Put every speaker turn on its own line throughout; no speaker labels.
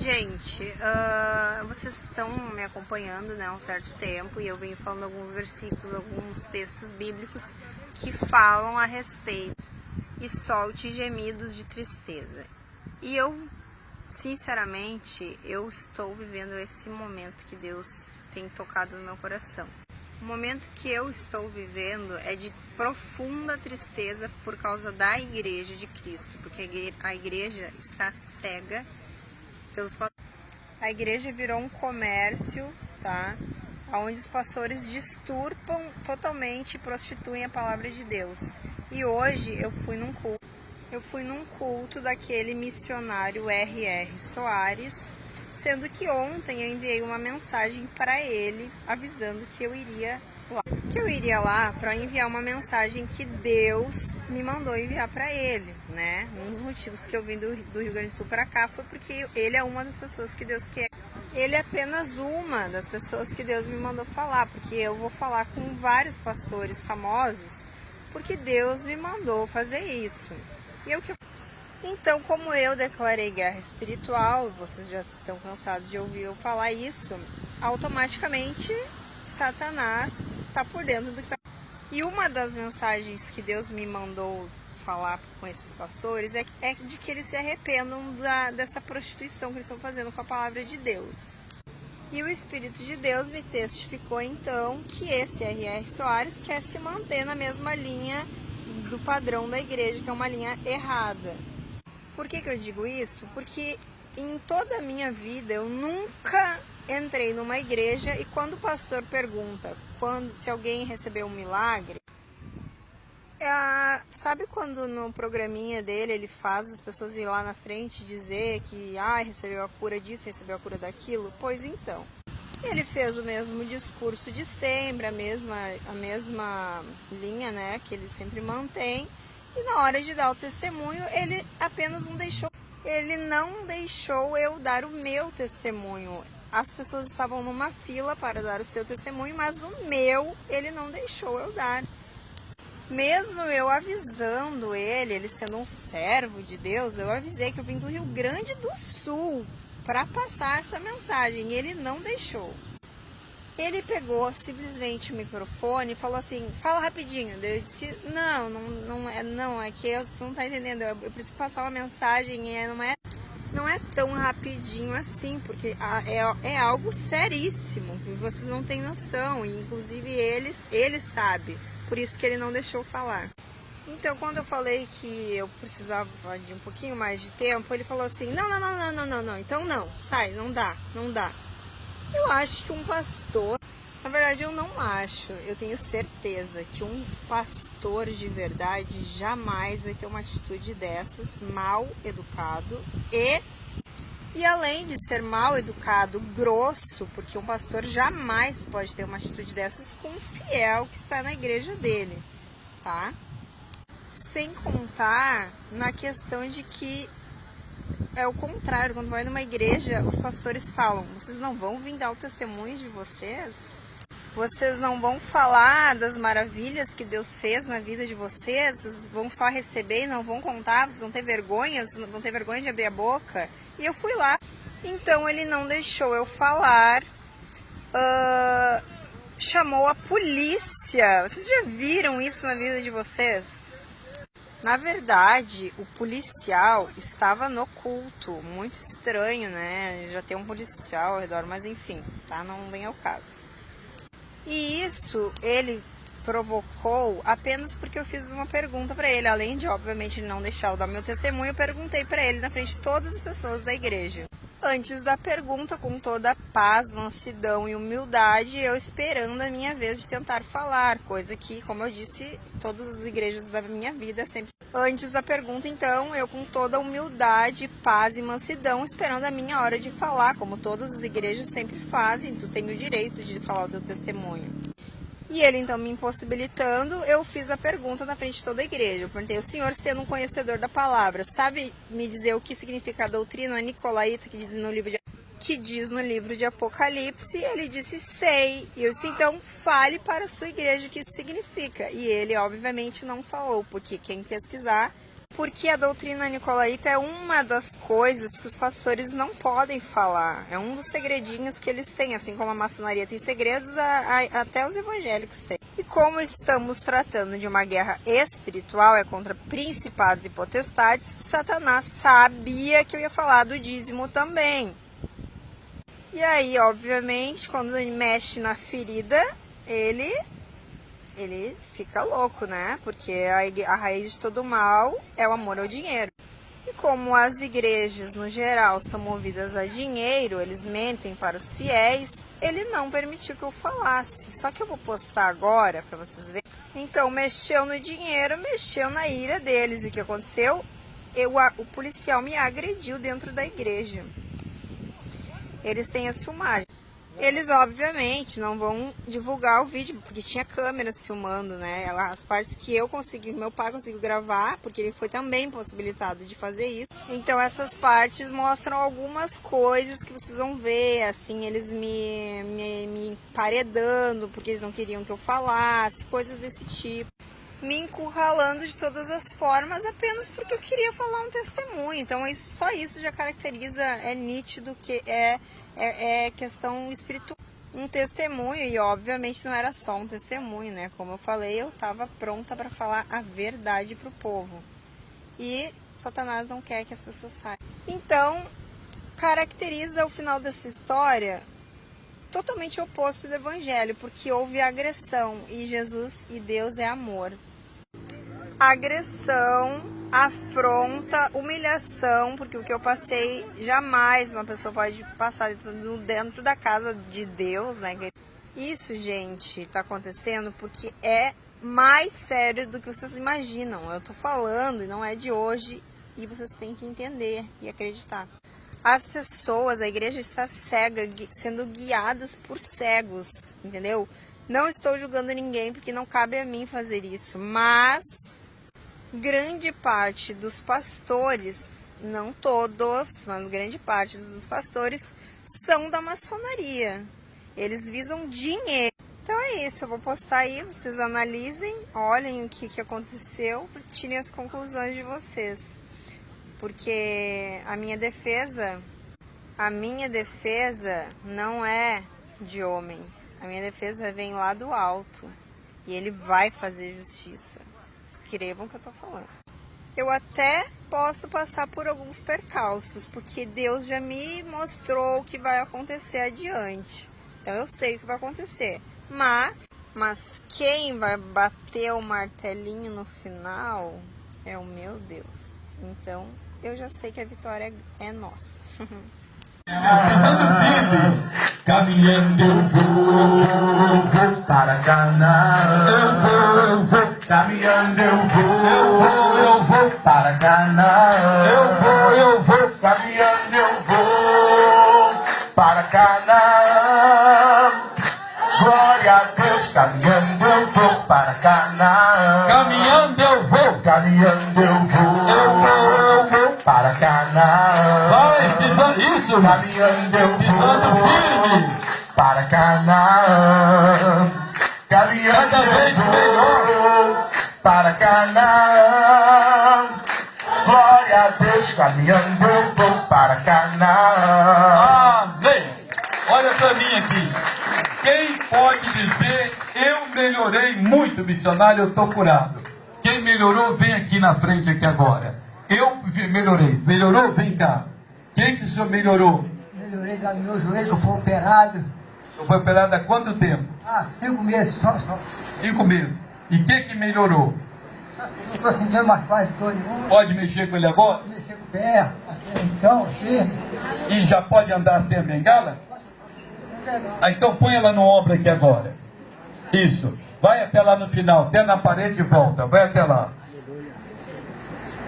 Gente, vocês estão me acompanhando, né, há um certo tempo, e eu venho falando alguns versículos, alguns textos bíblicos que falam a respeito e solte gemidos de tristeza. E eu, sinceramente, eu estou vivendo esse momento que Deus tem tocado no meu coração. O momento que eu estou vivendo é de profunda tristeza por causa da Igreja de Cristo, porque a igreja está cega pelos pastores. A igreja virou um comércio, tá? Onde os pastores disturpam totalmente e prostituem a palavra de Deus. E hoje eu fui num culto daquele missionário R.R. Soares, sendo que ontem eu enviei uma mensagem para ele avisando que eu iria lá para enviar uma mensagem que Deus me mandou enviar para ele, né? Um dos motivos que eu vim do Rio Grande do Sul para cá foi porque ele é uma das pessoas que Deus quer. Ele é apenas uma das pessoas que Deus me mandou falar, porque eu vou falar com vários pastores famosos, porque Deus me mandou fazer isso. Então, como eu declarei guerra espiritual, vocês já estão cansados de ouvir eu falar isso, automaticamente Satanás está por dentro do que está. E uma das mensagens que Deus me mandou falar com esses pastores é de que eles se arrependam dessa prostituição que eles estão fazendo com a palavra de Deus. E o Espírito de Deus me testificou então que esse R.R. Soares quer se manter na mesma linha do padrão da igreja, que é uma linha errada. Por que eu digo isso? Porque em toda a minha vida eu nunca entrei numa igreja e quando o pastor pergunta se alguém recebeu um milagre, sabe quando no programinha dele ele faz as pessoas ir lá na frente dizer que recebeu a cura disso, recebeu a cura daquilo? Pois então, ele fez o mesmo discurso de sempre, a mesma linha, né, que ele sempre mantém. E na hora de dar o testemunho, ele apenas não deixou eu dar o meu testemunho. As pessoas estavam numa fila para dar o seu testemunho, mas o meu, ele não deixou eu dar. Mesmo eu avisando ele sendo um servo de Deus, eu avisei que eu vim do Rio Grande do Sul para passar essa mensagem, e ele não deixou. Ele pegou simplesmente o microfone e falou assim, fala rapidinho. Eu disse, não, é que você não tá entendendo, eu preciso passar uma mensagem e não é tão rapidinho assim, porque é algo seríssimo, vocês não têm noção, e inclusive ele sabe, por isso que ele não deixou falar. Então, quando eu falei que eu precisava de um pouquinho mais de tempo, ele falou assim, não, então não, sai, não dá. Eu acho que um pastor, na verdade eu não acho, eu tenho certeza que um pastor de verdade jamais vai ter uma atitude dessas, mal educado e além de ser mal educado, grosso, porque um pastor jamais pode ter uma atitude dessas com um fiel que está na igreja dele, tá? Sem contar na questão de que é o contrário, quando vai numa igreja, os pastores falam, vocês não vão vir dar o testemunho de vocês? Vocês não vão falar das maravilhas que Deus fez na vida de vocês? Vocês vão só receber e não vão contar? Vocês vão ter vergonha? Vocês não vão ter vergonha de abrir a boca? E eu fui lá. Então ele não deixou eu falar, chamou a polícia. Vocês já viram isso na vida de vocês? Na verdade, o policial estava no culto, muito estranho, né? Já tem um policial ao redor, mas enfim, tá? Não vem ao caso. E isso ele provocou apenas porque eu fiz uma pergunta para ele. Além de, obviamente, ele não deixar eu dar meu testemunho, eu perguntei para ele na frente de todas as pessoas da igreja. Antes da pergunta, com toda a paz, mansidão e humildade, eu esperando a minha vez de tentar falar, coisa que, como eu disse, todas as igrejas da minha vida sempre. Antes da pergunta, então, eu com toda a humildade, paz e mansidão, esperando a minha hora de falar, como todas as igrejas sempre fazem, tu tem o direito de falar o teu testemunho. E ele, então, me impossibilitando, eu fiz a pergunta na frente de toda a igreja. Eu perguntei, o senhor, sendo um conhecedor da palavra, sabe me dizer o que significa a doutrina nicolaíta que diz no livro de Apocalipse? Ele disse, sei. E eu disse, então, fale para a sua igreja o que isso significa. E ele, obviamente, não falou, porque quem pesquisar Porque a doutrina nicolaíta é uma das coisas que os pastores não podem falar. É um dos segredinhos que eles têm, assim como a maçonaria tem segredos, até os evangélicos têm. E como estamos tratando de uma guerra espiritual, é contra principados e potestades, Satanás sabia que eu ia falar do dízimo também. E aí, obviamente, quando ele mexe na ferida, ele fica louco, né? Porque a raiz de todo mal é o amor ao dinheiro. E como as igrejas, no geral, são movidas a dinheiro, eles mentem para os fiéis, ele não permitiu que eu falasse. Só que eu vou postar agora, para vocês verem. Então, mexeu no dinheiro, mexeu na ira deles. E o que aconteceu? O policial me agrediu dentro da igreja. Eles têm as filmagens. Eles, obviamente, não vão divulgar o vídeo, porque tinha câmeras filmando, né? As partes que eu consegui, meu pai conseguiu gravar, porque ele foi também possibilitado de fazer isso. Então, essas partes mostram algumas coisas que vocês vão ver, assim, eles me emparedando, porque eles não queriam que eu falasse, coisas desse tipo. Me encurralando de todas as formas, apenas porque eu queria falar um testemunho. Então, só isso já caracteriza, é nítido que é questão espiritual. Um testemunho, e obviamente não era só um testemunho, né? Como eu falei, eu estava pronta para falar a verdade para o povo. E Satanás não quer que as pessoas saiam. Então, caracteriza o final dessa história totalmente oposto do evangelho, porque houve agressão e Jesus e Deus é amor. Agressão, afronta, humilhação, porque o que eu passei, jamais uma pessoa pode passar dentro da casa de Deus, né? Isso, gente, tá acontecendo porque é mais sério do que vocês imaginam. Eu tô falando e não é de hoje e vocês têm que entender e acreditar. As pessoas, a igreja está cega, sendo guiadas por cegos, entendeu? Não estou julgando ninguém porque não cabe a mim fazer isso, mas grande parte dos pastores, não todos, mas grande parte dos pastores são da maçonaria. Eles visam dinheiro. Então é isso, eu vou postar aí, vocês analisem, olhem o que aconteceu, tirem as conclusões de vocês. Porque a minha defesa não é de homens. A minha defesa vem lá do alto. E ele vai fazer justiça. Escrevam o que eu tô falando. Eu até posso passar por alguns percalços, porque Deus já me mostrou o que vai acontecer adiante. Então eu sei o que vai acontecer. Mas quem vai bater o martelinho no final é o meu Deus. Então eu já sei que a vitória é nossa.
Caminhando eu vou para Canaã. Eu vou, caminhando eu vou para Canaã. Eu vou, caminhando eu vou para Canaã. Glória a Deus, caminhando eu vou para Canaã.
Caminhando eu vou,
caminhando eu vou para Canaã.
vai pisando isso,
Caminhando eu
pisando firme,
para Canaã. Caminhando
cada vez melhor,
para Canaã. Glória a Deus, caminhando eu vou para Canaã.
amém. Olha para mim aqui, quem pode dizer, eu melhorei muito, missionário, eu estou curado? Quem melhorou, vem aqui na frente aqui agora. Eu melhorei, melhorou? Vem cá. Quem que o senhor melhorou?
Melhorei já no meu joelho, eu fui operado.
O senhor foi operado há quanto tempo?
5 meses só.
5 meses. E o que melhorou?
Não estou sentindo mais quase todo mundo.
Pode mexer com ele agora?
Mexer com o pé, então, firme.
E já pode andar sem a bengala? Então põe ela no ombro aqui agora. Isso. Vai até lá no final, até na parede e volta. Vai até lá.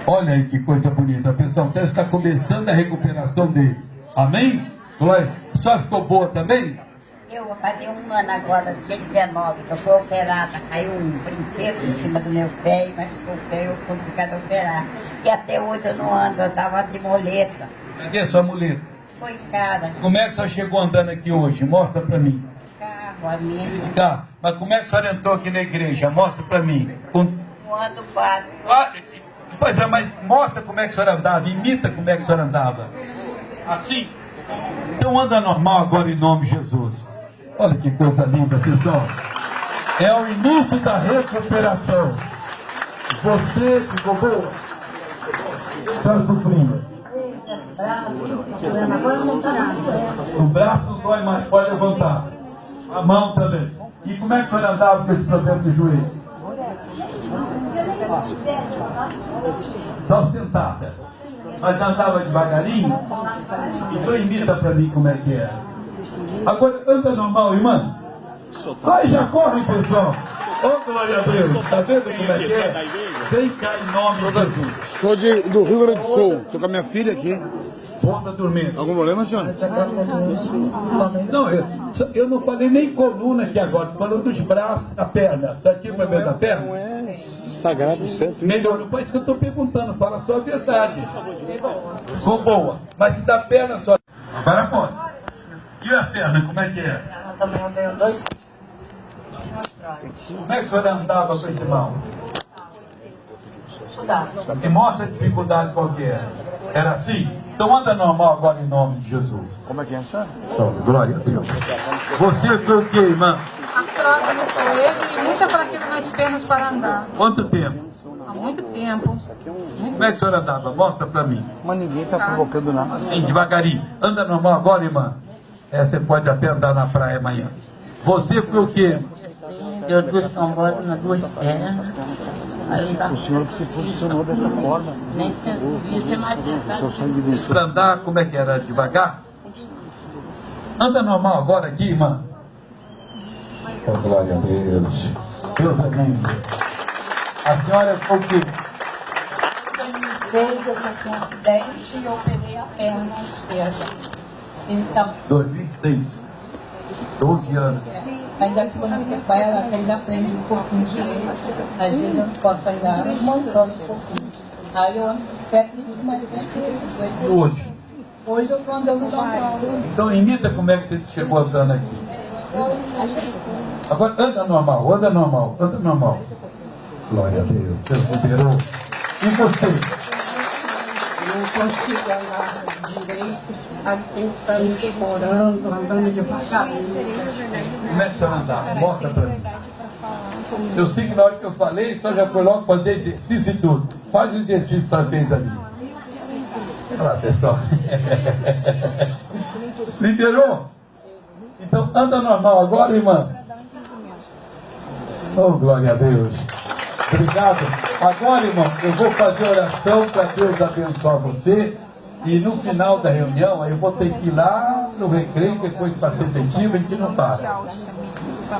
Olha aí que coisa bonita, pessoal. Então está começando a recuperação dele. Amém? Glória. Só ficou boa também?
Eu vou fazer um ano agora, dia 19, que eu fui operada. Caiu um brinquedo em cima do meu pé, mas o pé eu fui ficar operar. E até hoje eu não ando, eu estava de muleta.
Cadê a sua muleta?
Foi cara,
Como é que a senhora chegou andando aqui hoje? Mostra pra mim.
carro, a minha.
Tá. Mas como é que a senhora entrou aqui na igreja? Mostra pra mim.
Um ano quase.
Pois é, mas mostra como é que a senhora andava, imita como é que a senhora andava. Assim? Então anda normal agora em nome de Jesus. Olha que coisa linda, pessoal. É o início da recuperação. Você ficou boa? Está sofrendo. O braço não dói mais, pode levantar. A mão também. E como é que a senhora andava com esse problema de joelho? Só sentada. Mas andava devagarinho? Então imita para mim como é que é. Agora anda normal, irmã. Vai, já corre, pessoal. Ô, glória a Deus. Está vendo como é que é? Vem cá em nome de Jesus.
Sou do Rio Grande do Sul. Estou com a minha filha aqui.
Ponta dormindo.
Algum problema, senhora?
Não, eu não falei nem coluna aqui agora. Estou falando dos braços, da perna. Isso aqui foi mesmo da perna?
Não é sagrado, certo?
Melhorou, por isso que eu estou perguntando. Fala só a verdade. Ficou boa. Mas se da perna só... Agora pode. E a perna, como é que é?
Também eu tenho 2.
Como é que a senhora andava com esse mal?
Estudar.
E mostra a dificuldade qual que é. Era assim? Então anda normal agora em nome de Jesus.
Como é que é, senhora?
Glória a Deus. Você foi o que, irmã?
Artrose no joelho e muita fraqueza nas pernas para andar.
Quanto tempo?
Há muito tempo.
Como é que a senhora andava? Mostra pra mim.
Mas ninguém está provocando nada.
Assim, devagarinho. Anda normal agora, irmã. Você pode até andar na praia amanhã. Você foi o quê?
Deu 2 tromboses nas 2 pernas. Aí tá.
O senhor que se posicionou dessa forma.
Nem devia ser mais
O seu sangue venceu.
Pra andar, como é que era? Devagar? Anda normal agora aqui, irmã. Oh, glória a Deus. Deus é lindo. A senhora foi o quê?
Desde eu já tinha 10 e eu operei a perna esquerda. Então,
2006. 12 anos.
ainda que quando você vai, ela ainda aprende um pouquinho direito. Às vezes eu não posso andar, montando um pouquinho. Aí eu ando perto disso, mas sempre
E hoje?
hoje eu estou andando normal.
Então imita como é que você chegou andando aqui. Agora anda normal, anda normal, anda normal. Glória a Deus. Deus liberou. E você?
Eu consigo andar direito, aí tem que estar me explorando, andando devagarinho.
Como é que a senhora andava? Mostra pra mim. Eu sei que na hora que eu falei, só já foi logo fazer exercício e tudo. Faz o exercício que a senhora fez ali. Olha lá, pessoal. Liberou? Então anda normal agora, irmã. Oh, glória a Deus. Obrigado. Agora, irmão, eu vou fazer oração para Deus abençoar você. E no final da reunião, eu vou ter que ir lá no recreio, depois para ser efetivo, a gente não para.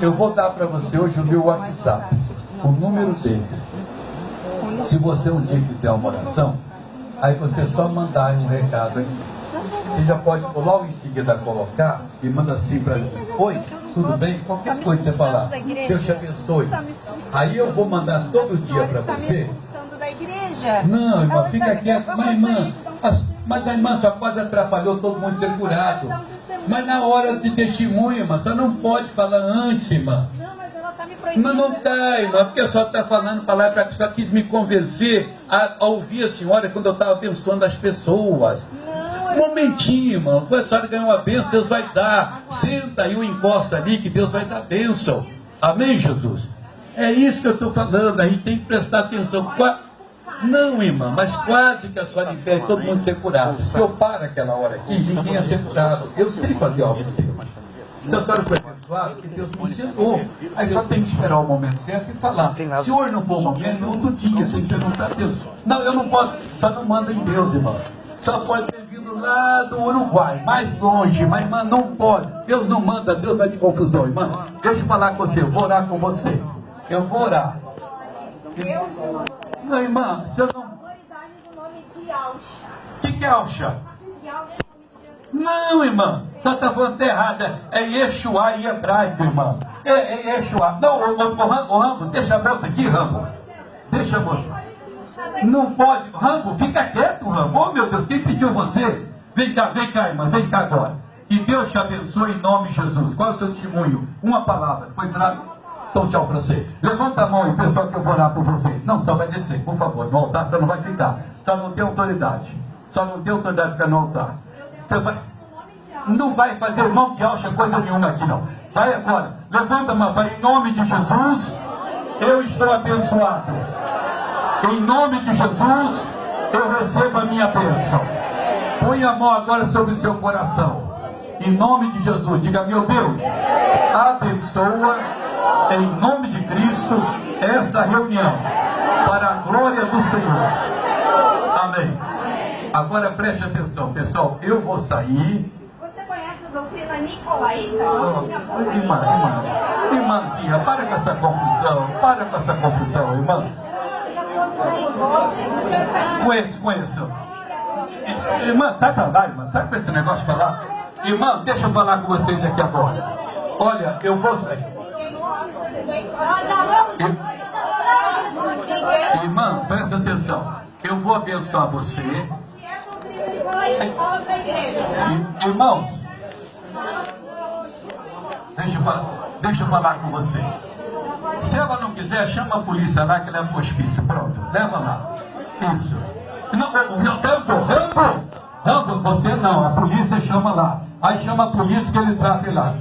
Eu vou dar para você hoje o meu WhatsApp, o número dele. Se você um dia quiser uma oração, aí você só mandar um recado aqui. Você já pode logo em seguida colocar e manda assim para mim: oi, tudo bem? Qualquer coisa que você falar, Deus te abençoe. Aí eu vou mandar todo dia para você. Não, irmã, fica quieto. Mas a irmã só quase atrapalhou todo mundo ser curado. Mas na hora de testemunho, irmã, você não pode falar antes, irmã. Mas não está, irmã, porque a senhora está falando palavra que a senhora quis me convencer a ouvir a senhora quando eu estava abençoando as pessoas. Um momentinho, irmão. A senhora ganhou uma bênção, Deus vai dar. Senta aí ou encosta ali que Deus vai dar bênção. Amém, Jesus? É isso que eu estou falando. A gente tem que prestar atenção. Não, irmã, mas quase que a senhora impede todo mundo ser curado. Se eu paro aquela hora aqui, ninguém ia ser curado. Eu sei fazer algo de Deus. Se a senhora foi abençoada, que Deus me ensinou. Aí só tem que esperar o momento certo e falar. Se hoje não for o momento, no outro dia, tem que perguntar a Deus. Não, eu não posso, só não manda em Deus, irmão. Só pode ter vindo lá do Uruguai, mais longe, mas irmã, não pode. Deus não manda, Deus vai de confusão, irmã. Deixa eu falar com você, eu vou orar com você. Eu vou orar. Não, irmã, se eu não... O que é Alxa? Não, irmã, você está falando errada. É Yeshua em hebraico, irmã. É Yeshua. Não, o Rambo, deixa a braça aqui, Rambo. Deixa a moça. Não pode. Rambo, fica quieto, Rambo. Oh, meu Deus, quem pediu você? Vem cá, irmã, vem cá agora. Que Deus te abençoe em nome de Jesus. Qual é o seu testemunho? Uma palavra. Foi trago. Então, tchau pra você. Levanta a mão aí, pessoal, que eu vou orar por você. Não, só vai descer, por favor. No altar você não vai ficar. Só não tem autoridade. Só não tem autoridade de ficar no altar. Você vai... Não vai fazer irmão que acha coisa nenhuma aqui, não. Vai agora. Levanta a mão, vai em nome de Jesus. Eu estou abençoado. Em nome de Jesus, eu recebo a minha bênção. Põe a mão agora sobre o seu coração. Em nome de Jesus, diga: meu Deus, abençoa, em nome de Cristo, esta reunião, para a glória do Senhor. Amém. Agora preste atenção, pessoal. Eu vou sair.
Você conhece a doutrina nicolaíta?
Irmãzinha, para com essa confusão. Para com essa confusão, irmã. Conheço. Irmã, sai pra lá, irmã. Sai com esse negócio pra lá. Irmã, deixa eu falar com vocês aqui agora. Olha, eu vou sair. Irmã, presta atenção. Eu vou abençoar você. Irmãos, deixa eu falar com você. Se ela não quiser, chama a polícia lá que leva pro hospício. Pronto, leva lá. Isso. Não, Rambo, você não, a polícia chama lá. Aí chama a polícia que ele trata lá.